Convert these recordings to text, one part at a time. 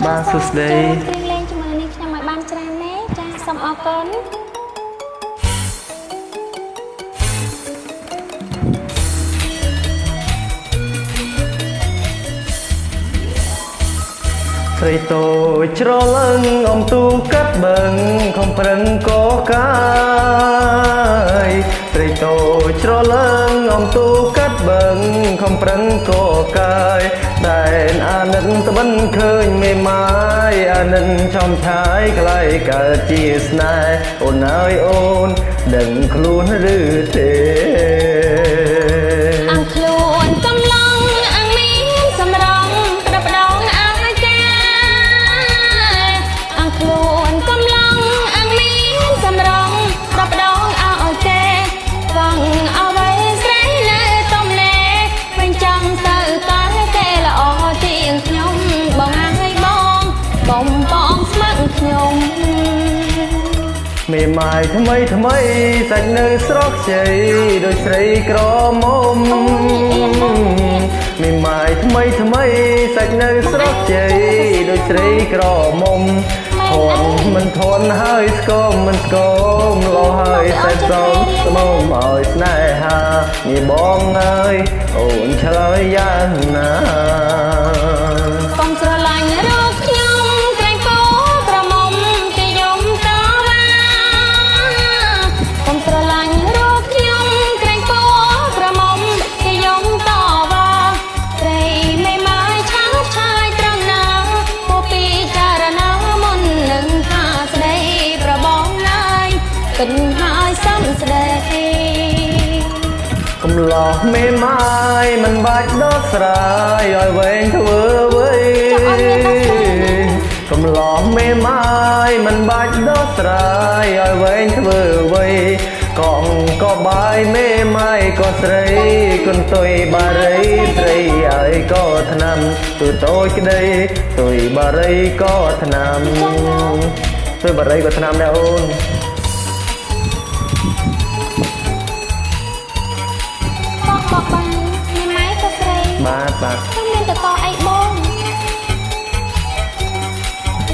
បាទសួស្តីចូលលេងជាមួយនេះខ្ញុំឲ្យបានច្រើនណាស់ចាសូមអរគុណស្រីតូចច្រឡឹងអំទូកាត់បឹងខំប្រឹងកកាយស្រីតូចច្រឡឹងអំទូកាត់បឹងខំប្រឹងកកាយតែអាណិតត្បិនឃើញមេម៉ាយអានិនចំឆាយក្លាយកើតជាស្នេហ៍អូនអើយអូនដឹងខ្លួនឬទេអង្គខ្លួនកំឡងអងមានសម្រងក្របដងអាចាអង្គខ្លួនកំឡងអងមានសម្រងក្របដងអាចាវងអវ័យស្រីនៅទំនេរមិនចង់ទៅតែគេល្អជាងខ្ញុំបងហើយបងបំបងស្មឹកខ្ញុំមេម៉ាយថ្មីសាច់នៅស្រកជ័យដូចស្រីក្រមុំមេម៉ាយថ្មីសាច់នៅស្រកជ័យដូចស្រីក្រមុំធន់មិនធន់ហើយស្គមមិនស្គមលោហើយសែនសំស្មោមឲ្យស្នេហានេះបងអើយអូនឆ្លើយយ៉ាងណាកុំស្រឡាញ់រកខ្ញុំក្រែងពោប្រមុំគេយំតវ៉ាកុំស្រឡាញ់រកខ្ញុំក្រែងពោប្រមុំគេយំតវ៉ាស្រីមេម៉ាយឆាប់ឆាយត្រង់ណាពោពីចារណាមុននឹងថាស្ដីប្របងឡើយគិនហើយសំស្ដីកំឡោះមេម៉ាយមិនបាច់ដោះស្រាយឲ្យវែងធ្វើអ្វីកំឡោះមេម៉ាយមិនបាច់ដោះស្រាយឲ្យវែងធ្វើអ្វីកងក៏បាយមេម៉ាយក៏ស្រីគុនទុយបារីស្រីឲ្យក៏ថ្នាំទូតូចក្ដីទុយបារីក៏ថ្នាំទុយបារីក៏ថ្នាំដែរអូនបងមេម៉ាយក៏ស្រីបាទខ្ញុំមានតកអីបង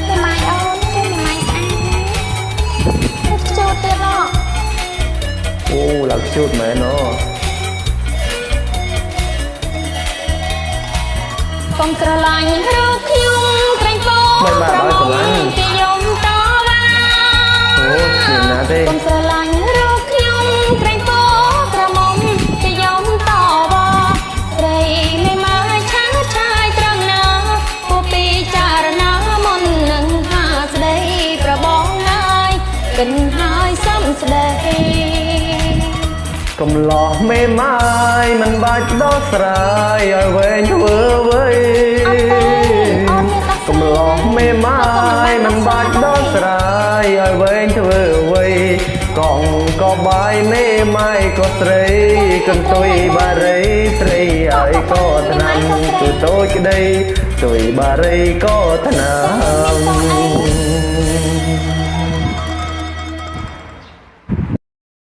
មេម៉ាយអូនគឺមេម៉ាយស្អាតណាស់ខ្ជូតទៀតហ៎អូឡើងខ្ជូតមែនអូកុំស្រឡាញ់រកខ្ញុំក្រែងពោប្រមុំគេយំតវ៉ាអូមានណាទេកុំស្រឡាញ់រកខ្ញុំក្រែងពោប្រមុំគេយំតវ៉ាស្រីមេម៉ាយឆាឆាយត្រង់ណាពោពីចារណាមុននឹងថាស្ដីប្របងឡើយគិនហើយសំស្ដីកំឡោះមេម៉ាយមិនបាច់ដោះស្រាយឲ្យវែងធ្វើអ្វីកំឡោះមេម៉ាយមិនបាច់ដោះស្រាយឲ្យវែងធ្វើអ្វីកងក៏បាយមេម៉ាយក៏ស្រីកន្ទុយបារីស្រីឲ្យក៏ថ្នាំទូតូចក្ដីទុយបារីក៏ថ្នាំ